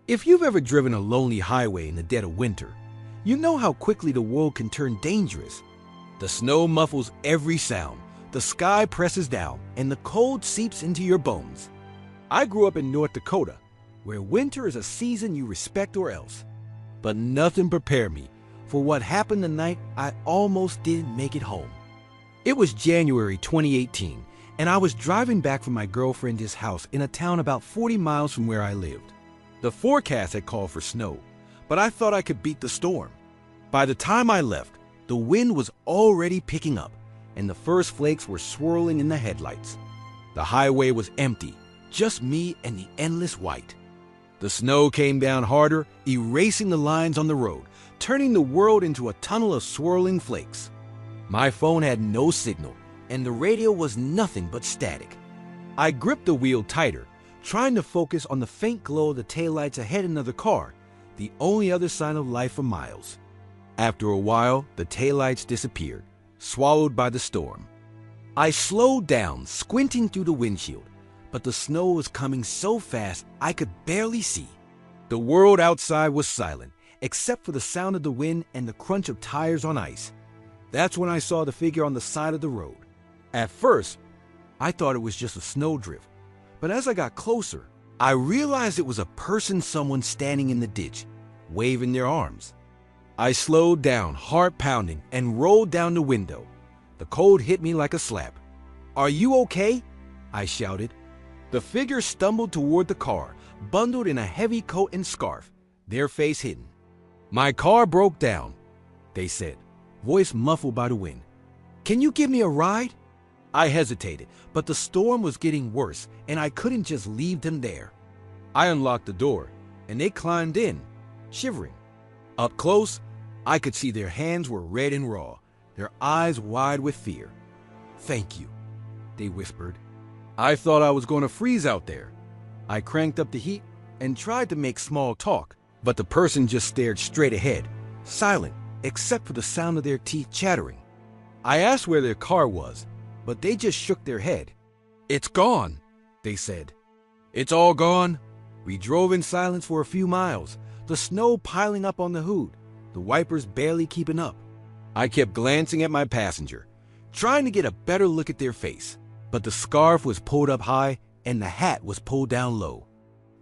If you've ever driven a lonely highway in the dead of winter, you know how quickly the world can turn dangerous. The snow muffles every sound, the sky presses down, and the cold seeps into your bones. I grew up in North Dakota, where winter is a season you respect or else. But nothing prepared me for what happened the night I almost didn't make it home. It was January 2018, and I was driving back from my girlfriend's house in a town about 40 miles from where I lived. The forecast had called for snow, but I thought I could beat the storm. By the time I left, the wind was already picking up, and the first flakes were swirling in the headlights. The highway was empty, just me and the endless white. The snow came down harder, erasing the lines on the road, turning the world into a tunnel of swirling flakes. My phone had no signal, and the radio was nothing but static. I gripped the wheel tighter, trying to focus on the faint glow of the taillights ahead in another car, the only other sign of life for miles. After a while, the taillights disappeared, swallowed by the storm. I slowed down, squinting through the windshield, but the snow was coming so fast I could barely see. The world outside was silent, except for the sound of the wind and the crunch of tires on ice. That's when I saw the figure on the side of the road. At first, I thought it was just a snowdrift, but as I got closer, I realized it was a person, someone standing in the ditch, waving their arms. I slowed down, heart pounding, and rolled down the window. The cold hit me like a slap. "Are you okay?" I shouted. The figure stumbled toward the car, bundled in a heavy coat and scarf, their face hidden. "My car broke down," they said, voice muffled by the wind. "Can you give me a ride?" I hesitated, but the storm was getting worse, and I couldn't just leave them there. I unlocked the door, and they climbed in, shivering. Up close, I could see their hands were red and raw, their eyes wide with fear. "Thank you," they whispered. I thought I was going to freeze out there. I cranked up the heat and tried to make small talk, but the person just stared straight ahead, silent except for the sound of their teeth chattering. I asked where their car was, but they just shook their head. "It's gone," they said. "It's all gone." We drove in silence for a few miles, the snow piling up on the hood, the wipers barely keeping up. I kept glancing at my passenger, trying to get a better look at their face, but the scarf was pulled up high and the hat was pulled down low.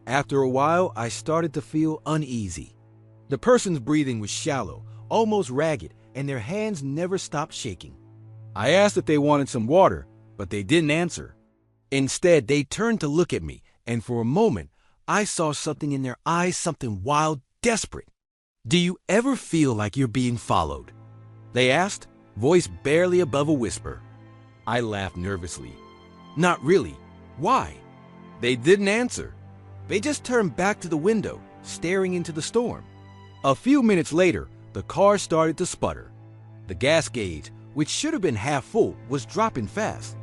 After a while, I started to feel uneasy. The person's breathing was shallow, almost ragged, and their hands never stopped shaking. I asked if they wanted some water, but they didn't answer. Instead, they turned to look at me, and for a moment, I saw something in their eyes, something wild, desperate. "Do you ever feel like you're being followed?" they asked, voice barely above a whisper. I laughed nervously. "Not really. Why?" They didn't answer. They just turned back to the window, staring into the storm. A few minutes later, the car started to sputter. The gas gauge, which should have been half full, was dropping fast.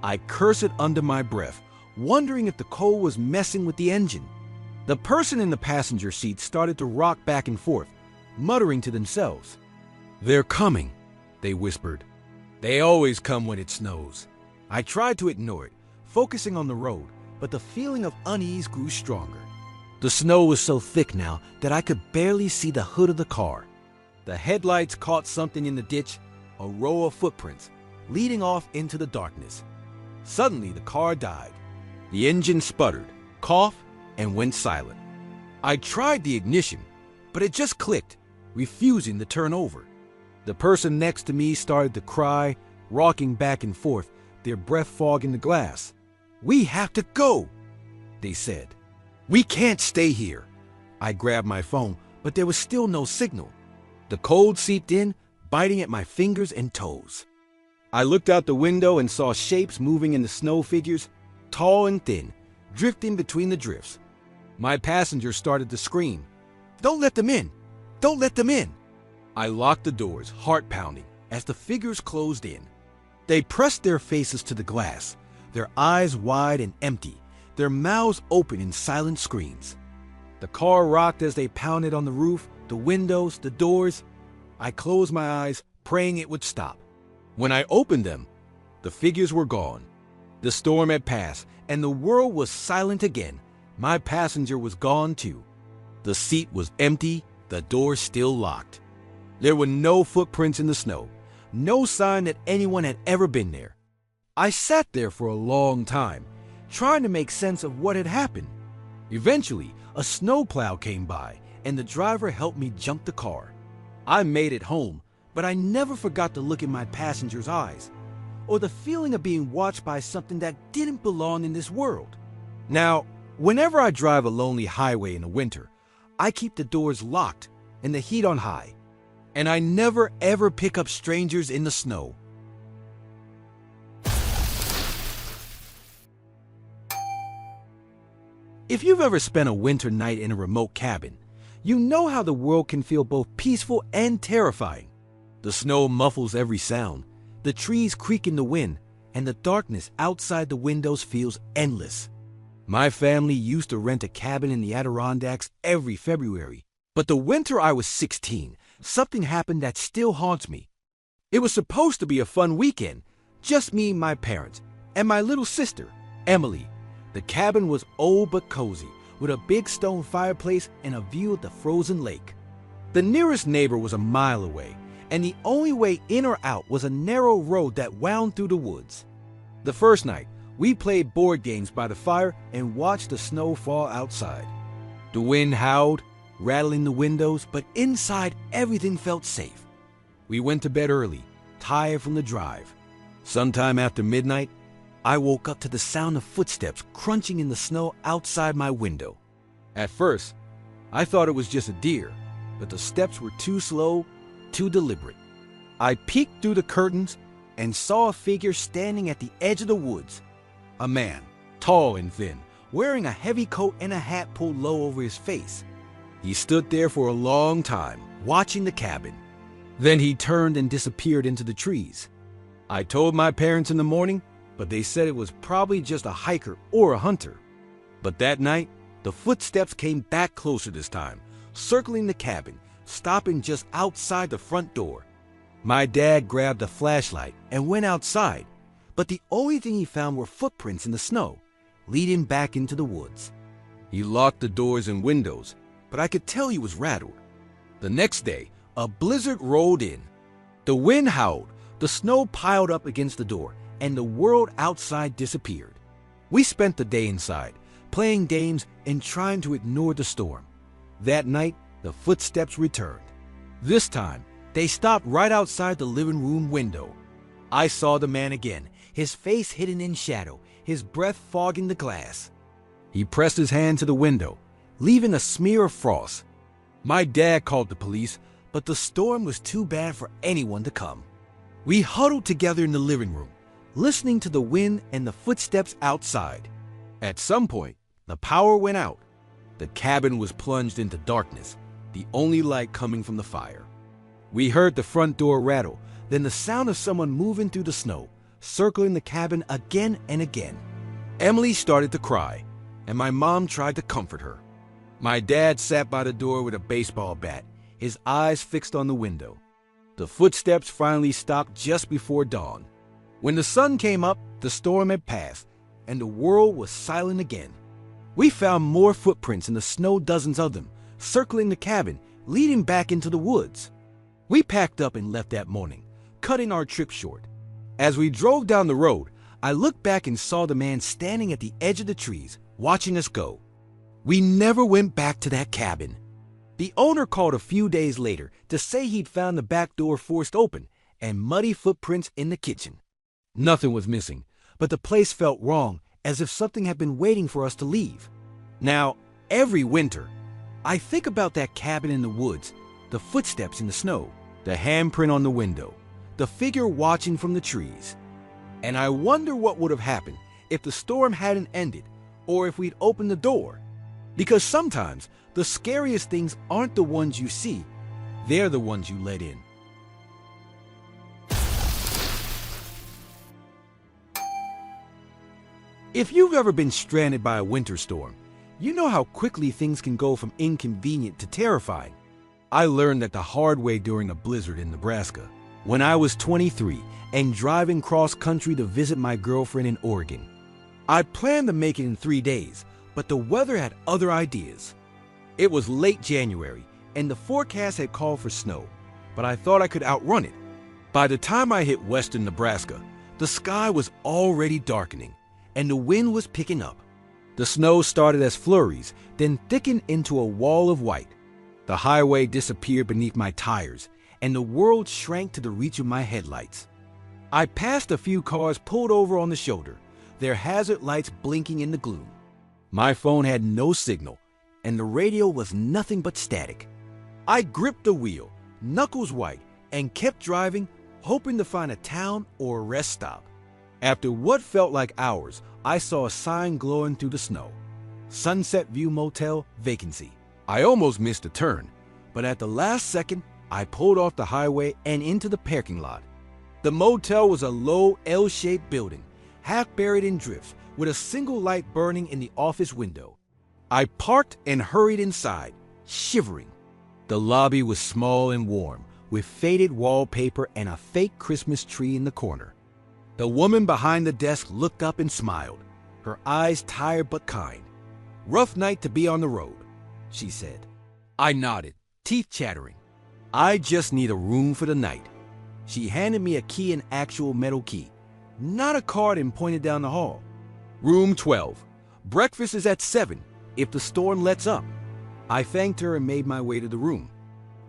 I cursed under my breath, wondering if the cold was messing with the engine. The person in the passenger seat started to rock back and forth, muttering to themselves. "They're coming," they whispered. "They always come when it snows." I tried to ignore it, focusing on the road, but the feeling of unease grew stronger. The snow was so thick now that I could barely see the hood of the car. The headlights caught something in the ditch, a row of footprints, leading off into the darkness. Suddenly, the car died. The engine sputtered, coughed, and went silent. I tried the ignition, but it just clicked, refusing to turn over. The person next to me started to cry, rocking back and forth, their breath fogging the glass. "We have to go," they said. "We can't stay here." I grabbed my phone, but there was still no signal. The cold seeped in, biting at my fingers and toes. I looked out the window and saw shapes moving in the snow, figures, tall and thin, drifting between the drifts. My passenger started to scream, "Don't let them in! Don't let them in!" I locked the doors, heart pounding, as the figures closed in. They pressed their faces to the glass, their eyes wide and empty, their mouths open in silent screams. The car rocked as they pounded on the roof, the windows, the doors. I closed my eyes, praying it would stop. When I opened them, the figures were gone. The storm had passed, and the world was silent again. My passenger was gone too. The seat was empty, the door still locked. There were no footprints in the snow, no sign that anyone had ever been there. I sat there for a long time, trying to make sense of what had happened. Eventually, a snowplow came by, and the driver helped me jump the car. I made it home, but I never forgot to look in my passenger's eyes, or the feeling of being watched by something that didn't belong in this world. Now, whenever I drive a lonely highway in the winter, I keep the doors locked and the heat on high, and I never ever pick up strangers in the snow. If you've ever spent a winter night in a remote cabin, you know how the world can feel both peaceful and terrifying. The snow muffles every sound, the trees creak in the wind, and the darkness outside the windows feels endless. My family used to rent a cabin in the Adirondacks every February, but the winter I was 16, something happened that still haunts me. It was supposed to be a fun weekend, just me, my parents, and my little sister, Emily. The cabin was old but cozy, with a big stone fireplace and a view of the frozen lake. The nearest neighbor was a mile away, and the only way in or out was a narrow road that wound through the woods. The first night, we played board games by the fire and watched the snow fall outside. The wind howled, rattling the windows, but inside everything felt safe. We went to bed early, tired from the drive. Sometime after midnight, I woke up to the sound of footsteps crunching in the snow outside my window. At first, I thought it was just a deer, but the steps were too slow, too deliberate. I peeked through the curtains and saw a figure standing at the edge of the woods. A man, tall and thin, wearing a heavy coat and a hat pulled low over his face. He stood there for a long time, watching the cabin. Then he turned and disappeared into the trees. I told my parents in the morning, but they said it was probably just a hiker or a hunter. But that night, the footsteps came back closer this time, circling the cabin, stopping just outside the front door. My dad grabbed a flashlight and went outside, but the only thing he found were footprints in the snow, leading back into the woods. He locked the doors and windows, but I could tell he was rattled. The next day, a blizzard rolled in. The wind howled, the snow piled up against the door, and the world outside disappeared. We spent the day inside, playing games and trying to ignore the storm. That night, the footsteps returned. This time, they stopped right outside the living room window. I saw the man again, his face hidden in shadow, his breath fogging the glass. He pressed his hand to the window, leaving a smear of frost. My dad called the police, but the storm was too bad for anyone to come. We huddled together in the living room, listening to the wind and the footsteps outside. At some point, the power went out. The cabin was plunged into darkness, the only light coming from the fire. We heard the front door rattle, then the sound of someone moving through the snow, circling the cabin again and again. Emily started to cry, and my mom tried to comfort her. My dad sat by the door with a baseball bat, his eyes fixed on the window. The footsteps finally stopped just before dawn. When the sun came up, the storm had passed, and the world was silent again. We found more footprints in the snow, dozens of them, circling the cabin, leading back into the woods. We packed up and left that morning, cutting our trip short. As we drove down the road, I looked back and saw the man standing at the edge of the trees, watching us go. We never went back to that cabin. The owner called a few days later to say he'd found the back door forced open and muddy footprints in the kitchen. Nothing was missing, but the place felt wrong, as if something had been waiting for us to leave. Now, every winter, I think about that cabin in the woods, the footsteps in the snow, the handprint on the window, the figure watching from the trees. And I wonder what would have happened if the storm hadn't ended, or if we'd opened the door. Because sometimes the scariest things aren't the ones you see, they're the ones you let in. If you've ever been stranded by a winter storm, you know how quickly things can go from inconvenient to terrifying. I learned that the hard way during a blizzard in Nebraska, when I was 23 and driving cross country to visit my girlfriend in Oregon. I planned to make it in 3 days, but the weather had other ideas. It was late January, and the forecast had called for snow, but I thought I could outrun it. By the time I hit western Nebraska, the sky was already darkening, and the wind was picking up. The snow started as flurries, then thickened into a wall of white. The highway disappeared beneath my tires, and the world shrank to the reach of my headlights. I passed a few cars pulled over on the shoulder, their hazard lights blinking in the gloom. My phone had no signal, and the radio was nothing but static. I gripped the wheel, knuckles white, and kept driving, hoping to find a town or a rest stop. After what felt like hours, I saw a sign glowing through the snow. Sunset View Motel, vacancy. I almost missed a turn, but at the last second, I pulled off the highway and into the parking lot. The motel was a low L-shaped building, half buried in drifts, with a single light burning in the office window. I parked and hurried inside, shivering. The lobby was small and warm, with faded wallpaper and a fake Christmas tree in the corner. The woman behind the desk looked up and smiled, her eyes tired but kind. "Rough night to be on the road," she said. I nodded, teeth chattering. "I just need a room for the night." She handed me a key, an actual metal key, not a card, and pointed down the hall. "Room 12. Breakfast is at 7, if the storm lets up." I thanked her and made my way to the room.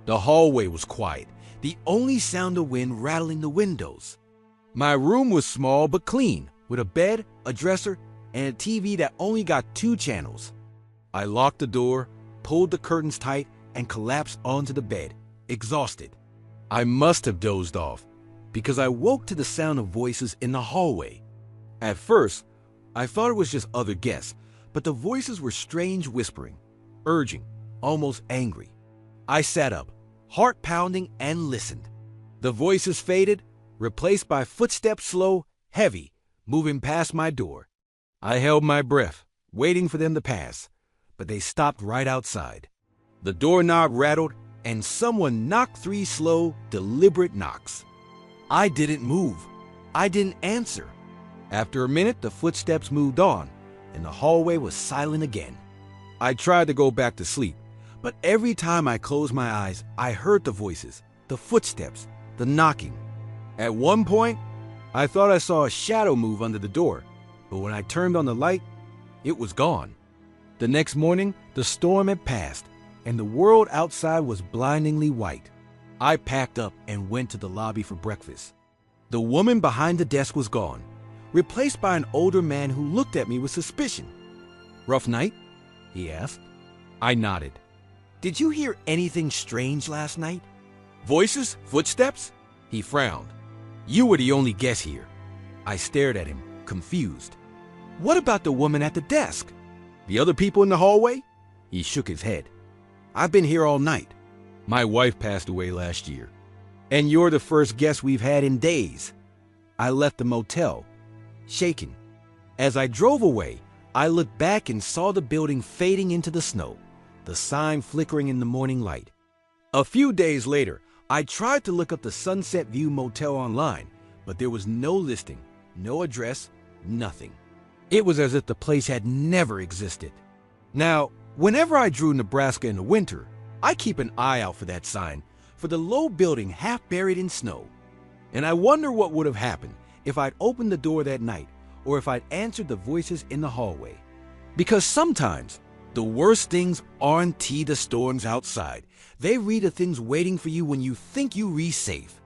The hallway was quiet, the only sound of wind rattling the windows. My room was small but clean, with a bed, a dresser, and a TV that only got 2 channels. I locked the door, pulled the curtains tight, and collapsed onto the bed, exhausted. I must have dozed off, because I woke to the sound of voices in the hallway. At first, I thought it was just other guests, but the voices were strange whispering, urging, almost angry. I sat up, heart pounding, and listened. The voices faded, replaced by footsteps slow, heavy, moving past my door. I held my breath, waiting for them to pass, but they stopped right outside. The doorknob rattled, and someone knocked 3 slow, deliberate knocks. I didn't move. I didn't answer. After a minute, the footsteps moved on, and the hallway was silent again. I tried to go back to sleep, but every time I closed my eyes, I heard the voices, the footsteps, the knocking. At one point, I thought I saw a shadow move under the door, but when I turned on the light, it was gone. The next morning, the storm had passed, and the world outside was blindingly white. I packed up and went to the lobby for breakfast. The woman behind the desk was gone, replaced by an older man who looked at me with suspicion. "Rough night?" he asked. I nodded. "Did you hear anything strange last night? Voices? Footsteps?" He frowned. "You were the only guest here." I stared at him, confused. "What about the woman at the desk? The other people in the hallway?" He shook his head. "I've been here all night. My wife passed away last year, and you're the first guest we've had in days." I left the motel, shaken. As I drove away, I looked back and saw the building fading into the snow, the sign flickering in the morning light. A few days later, I tried to look up the Sunset View Motel online, but there was no listing, no address, nothing. It was as if the place had never existed. Now, whenever I drew Nebraska in the winter, I keep an eye out for that sign, for the low building half buried in snow. And I wonder what would have happened if I'd opened the door that night, or if I'd answered the voices in the hallway. Because sometimes, the worst things aren't the storms outside. They read the things waiting for you when you think you read safe.